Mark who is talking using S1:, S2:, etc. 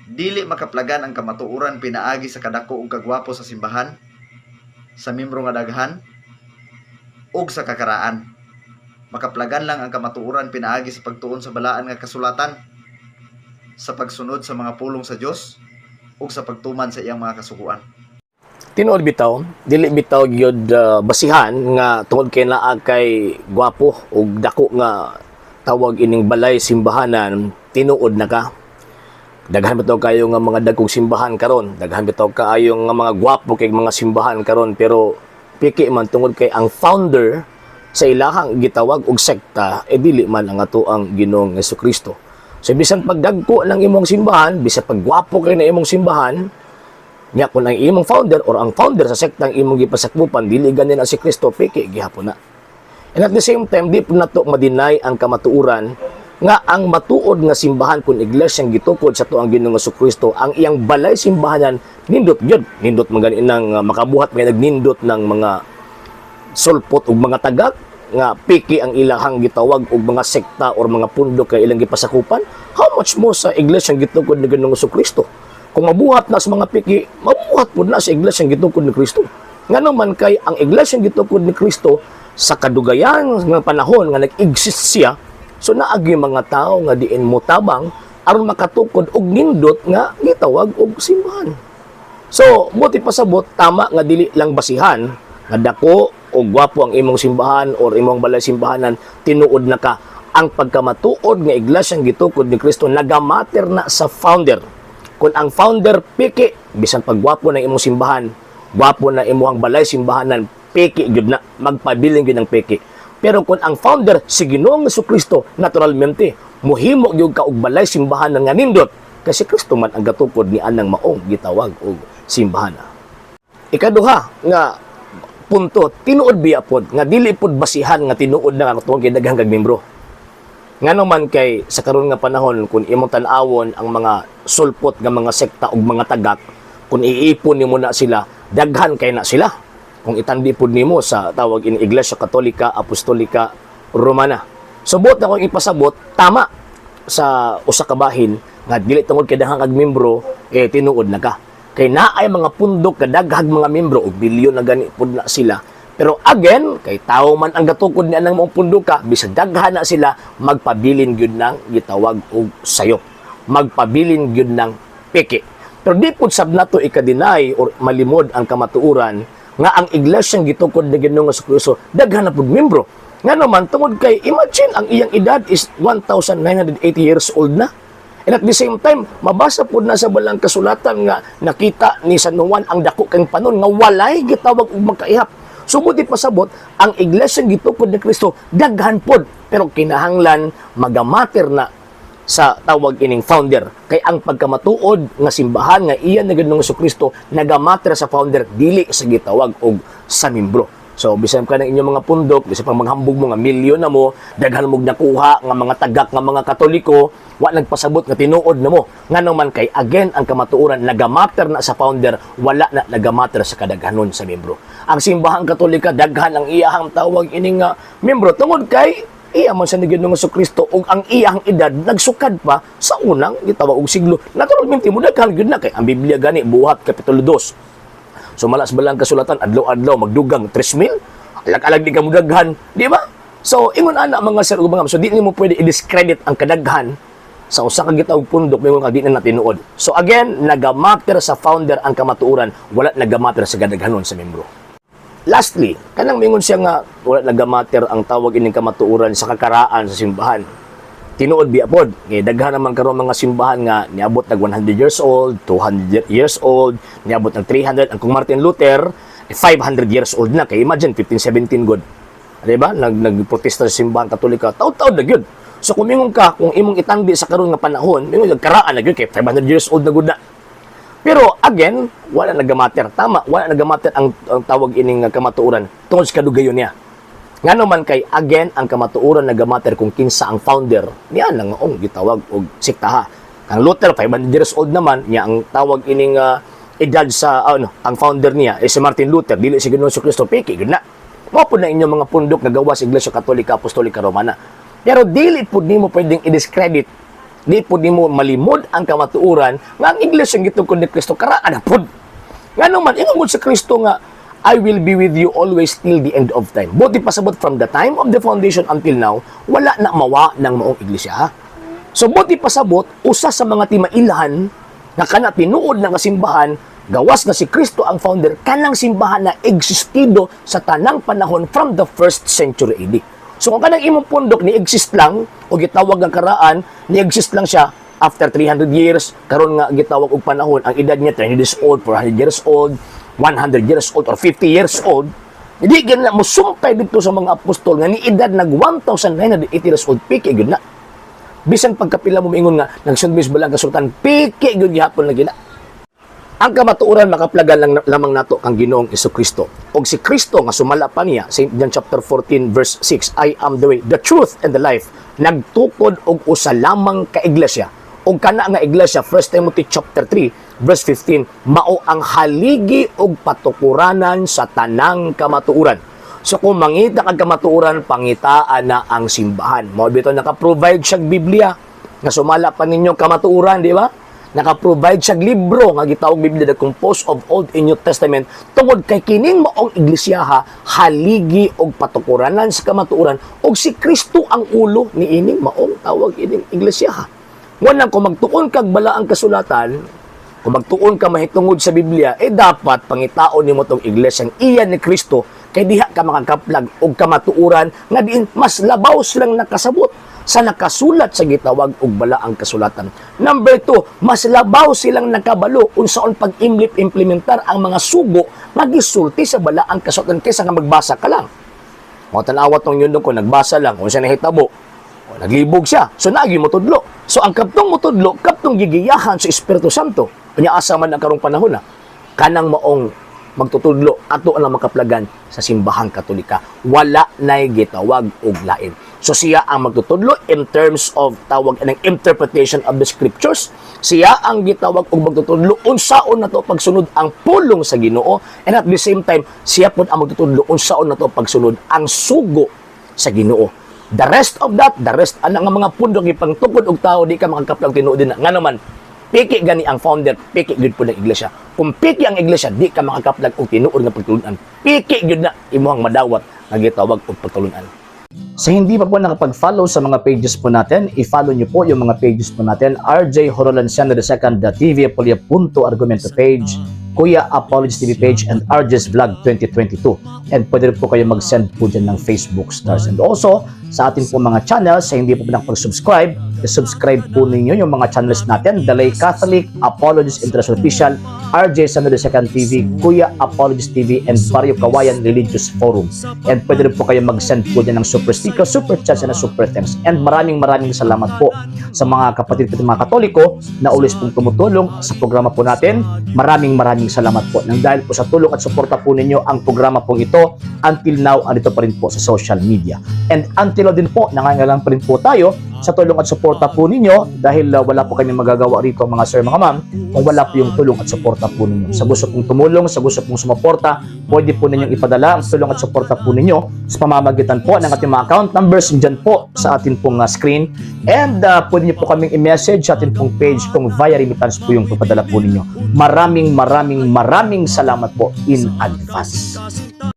S1: dili makaplagan ang kamatuoran pinaagi sa kadako ug kagwapo sa simbahan, sa membro nga daghan, ug sa kakaraan. Makaplagan lang ang kamatuoran pinaagi sa pagtuon sa balaan nga kasulatan, sa pagsunod sa mga pulong sa Dios, ug sa pagtuman sa iyang mga kasuguan.
S2: Tinuod bitaw, dili bitaw gyud basihan nga tungod kay naa kay gwapo ug dako nga tawag ining balay simbahanan, tinuod na ka. Daghan bitaw kayo nga mga dagkong simbahan karon, daghan bitaw kaayo nga mga gwapo kay mga simbahan karon, pero piki man tungod kay ang founder sa ilahang gitawag og sekta dili man ang ato ang Ginoong Jesucristo. So bisan pagdagko ng imong simbahan, bisan paggwapo kay na imong simbahan, nya kung ang imong founder or ang founder sa sektang imong gipasakmupan dili ganin ang si Kristo, piki gihapon na. And at the same time, di po na to madinay ang kamatuuran nga ang matuod nga simbahan kung iglesyang gitukod sa to ang Ginoong Jesucristo, ang iyang balay simbahanan nindot gyud, nindot man ganin nang makabuhat may nagnindot ng mga sulpot ug mga tagak nga piki ang ilahang gitawag og mga sekta or mga pundok kay ilang gipasakupan. How much more sa iglesyang gitukod ni Ginoong Jesucristo? Kung mabuhat na sa mga piki, mabuhat po na sa iglesyang gitukod ni Kristo. Nga naman kay ang iglesyang gitukod ni Kristo sa kadugayan ng panahon nga nag-exist siya, so naagi mga tao nga diin motabang aron makatukod og nindot nga gitawag og simbahan. So, buti pasabot, tama nga dili lang basihan nga dako o gwapo ang imong simbahan or imong balay simbahanan, tinuod na ka. Ang pagkamatuod nga iglesyang gitukod ni Kristo nagamater na sa founder. Kung ang founder piki, bisan paggwapo ng imong simbahan, gwapo na imong balay simbahanan, piki gyud na, magpabiling gyud ng piki. Pero kung ang founder si Ginoong Jesucristo, naturalmente mohimo gyud ka og balay simbahanan nga nindot, kasi Kristo man ang gatukod ni anang maong gitawag og simbahan. Ikaduha nga punto, tinuod biya pod nga dili pod basihan nga tinuod na nga tuwang kay daghang kag membro. Nga naman kay sa karon nga panahon, kung imong tan-awon ang mga sulpot nga mga sekta ug mga tagak, kung iipon nimo na sila, daghan kay na sila. Kung itandi pod nimo sa tawag in Iglesia Katolika, Apostolika, Romana. Subot na kung ipasabot, tama sa usa ka bahin nga dili tungod kay daghang kag membro, tinuod na ka. Kay naay mga pundok kadaghag mga membro ug bilyon na gani pod na sila. Pero again, kay tao man ang gatukod ni anang mga punduka, bisag daghan na sila, magpabilin gyud ng gitawag og sayo. Magpabilin gyud ng piki. Pero di pud sab nato ikadinay or malimod ang kamatuuran nga ang iglesyang gitukod ni Ginoong Jesucristo daghan na pud membro. Nga naman tungod kay imagine ang iyang edad is 1980 years old na. And at the same time, mabasa pud na sa balang kasulatan nga nakita ni San Juan ang dako kang panon nga walay gitawag og magkaihap. Sumudi pasabot, ang iglesyang gitukod ni Kristo daghan pod, pero kinahanglan magamater na sa tawag ining founder. Kay ang pagkamatuod nga simbahan nga iyan ni Ginoong Jesucristo nagamater sa founder, dili sa gitawag og sa membro. So bisan ka ng inyong mga pundok, bisan pang maghambog mo nga milyon na mo, daghan mo nakuha nga mga tagak nga mga Katoliko, wa nagpasabot nga tinuod na mo. Nga naman kay again ang kamatuoran nagamater na sa founder, wala na nagamater sa kadaghanon sa membro. Ang simbahang Katolika daghan ang iyahang tawag ining membro tungod kay iya man sa Ginoong Jesucristo ug ang iyang edad nagsukad pa sa unang gitawag og siglo. Naturalmente mo daghan gyud na kay ang Biblia gani buhat kapitulo 2. So malas balang kasulatan adlaw-adlaw magdugang 3,000. Alag-alag di ka mo daghan, di ba? So ingon ana mga sir ug mga so di nimo pwede i-discredit ang kadaghan sa usa ka gitawag pundok may mga di na tinuod. So again, nagamater sa founder ang kamatuoran, wala nagamater sa kadaghanon sa membro. Lastly, kanang mingon siya nga wala nagamater ang tawag ining kamatuoran sa kakaraan sa simbahan. Tinuod biya pod, daghan naman karon mga simbahan nga niabot nag 100 years old, 200 years old, niabot nag 300, ang kung Martin Luther 500 years old na, kay imagine 1517 god. Di ba? Nagprotesta sa simbahan Katolika, taud-taud na gyud. So kung mingon ka, kung imong itandi sa karon nga panahon, mingon karaan na gyud kay 500 years old na gud na. Pero again, wala nagamater. Tama, wala nagamater ang tawag ining kamatuoran tungod sa kadugayon niya. Nga naman kay again ang kamatuoran nagamater kung kinsa ang founder niya nang gitawag og sektaha. Ang Luther 500 years old naman niya ang tawag ining edad sa ang founder niya si Martin Luther, dili si Ginoong Jesucristo, piki gud na. Mao pud na inyong mga pundok nagawa sa Iglesia Katolika Apostolika Romana. Pero dili pud nimo pwedeng i-discredit Di po di mo malimod ang kamatuoran nga ang iglesia gitungkol ni Kristo karaan na pod. Nga naman, ingon sa Kristo nga, I will be with you always till the end of time. Buti pasabot from the time of the foundation until now, wala na mawa ng maong iglesia. Ha? So, buti pasabot, usa sa mga timailahan na kana tinuod ng kasimbahan, gawas na si Kristo ang founder, kanang simbahan na existido sa tanang panahon from the 1st century AD. So, kung kanang imong pundok ni-exist lang, o gitawag ang karaan, ni-exist lang siya after 300 years, karon nga gitawag og panahon, ang edad niya 300 years old, 400 years old, 100 years old, or 50 years old, hindi ganun na musumpay dito sa mga apostol nga ni edad nag 1,980 years old, piki gud na. Bisan pagkapila mo mingon nga, nagsundbis balang kasultan, piki gud gihapon na gina. Ang kamatuoran makaplagan lang lamang nato kang Ginoong Jesucristo. Og si Kristo nga sumala pa niya, St. John chapter 14 verse 6, I am the way, the truth, and the life. Nagtukod og usa lamang ka iglesia. Og kana nga iglesia, 1 Timothy chapter 3 verse 15, mao ang haligi og patukuranan sa tanang kamatuoran. So kung mangita kag kamatuoran, pangitaan na ang simbahan. Mao bitaw naka-provide siya Biblia nga sumala pa ninyo kamatuoran, di ba? Naka-provide siya libro nga gitawag Biblia, the composed of Old and New Testament, tungod kay kining maong iglesiyaha haligi og patukuranan sa kamatuoran, og si Kristo ang ulo ni ining maong tawag ining iglesiyaha. Ngunang kung magtuon kag bala ang kasulatan, kung magtuon ka mahitungod sa Biblia, dapat pangitaon nimo tong iglesyang iyan ni Kristo, kay diha ka makakaplag og kamatuoran nga diin mas labaw silang nakasabot sa nakasulat sa gitawag og bala ang kasulatan. Number 2, mas labaw silang nakabalo unsaon pag-implementar ang mga sugo nga gisulti sa bala ang kasulatan kaysa nga magbasa ka lang. Mo tan-awa tong yun ko nagbasa lang unsa nahitabo. O naglibog siya. So naagi mo tudlo. So ang kaptong mo tudlo, kaptong gigiyahan sa Espiritu Santo. Unya asa man ang karong panahon na kanang maong magtutudlo ato ang makaplagan sa simbahang Katolika. Wala nay gitawag og lain. So siya ang magtutudlo in terms of tawag ng interpretation of the scriptures. Siya ang gitawag og magtutudlo unsaon nato pagsunod ang pulong sa Ginoo, and at the same time siya pud ang magtutudlo unsaon nato pagsunod ang sugo sa Ginoo. The rest of that, the rest ana nga mga pundok ipangtukod og tao di ka makakaplag tinuod din nga naman. Piki gani ang founder, piki gud po ng iglesia. Kung piki ang iglesia, di ka makakaplag og tinuod nga pagtulunan. Piki gud na imuhang madawat nga gitawag og pagtulunan. Sa hindi pa po nakapag-follow sa mga pages po natin, i-follow nyo po yung mga pages po natin. RJ Horolanciano II, TV Apolia Punto Argumento page, Kuya Apologist TV page, and RJ's Vlog 2022. And pwede rin po kayo mag-send po dyan ng Facebook stars. And also, sa ating po mga channels, sa hindi po nakapag-subscribe, i-subscribe po ninyo yung mga channels natin, The Lay Catholic, Apologist International Official, RJ Sano II TV, Kuya Apologist TV, and Barrio Kawayan Religious Forum. And pwede rin po kayo mag-send po dyan ng super sticker, super chats, and super thanks. And maraming salamat po sa mga kapatid ko mga Katoliko na ulis pong tumutulong sa programa po natin. Maraming salamat po. Nang dahil po sa tulong at suporta po ninyo, ang programa pong ito, until now, andito pa rin po sa social media. And until now din po, nangangailangan pa rin po tayo sa tulong at suporta po ninyo dahil wala po kayong magagawa rito mga sir, mga ma'am, kung wala po yung tulong at suporta po ninyo. Sa gusto pong tumulong, sa gusto pong sumuporta, pwede po ninyong ipadala ang tulong at suporta po ninyo sa pamamagitan po ng ating mga account numbers dyan po sa ating pong screen. And pwede nyo po kaming i-message sa ating pong page kung via remittance po yung papadala po ninyo. Maraming salamat po in advance.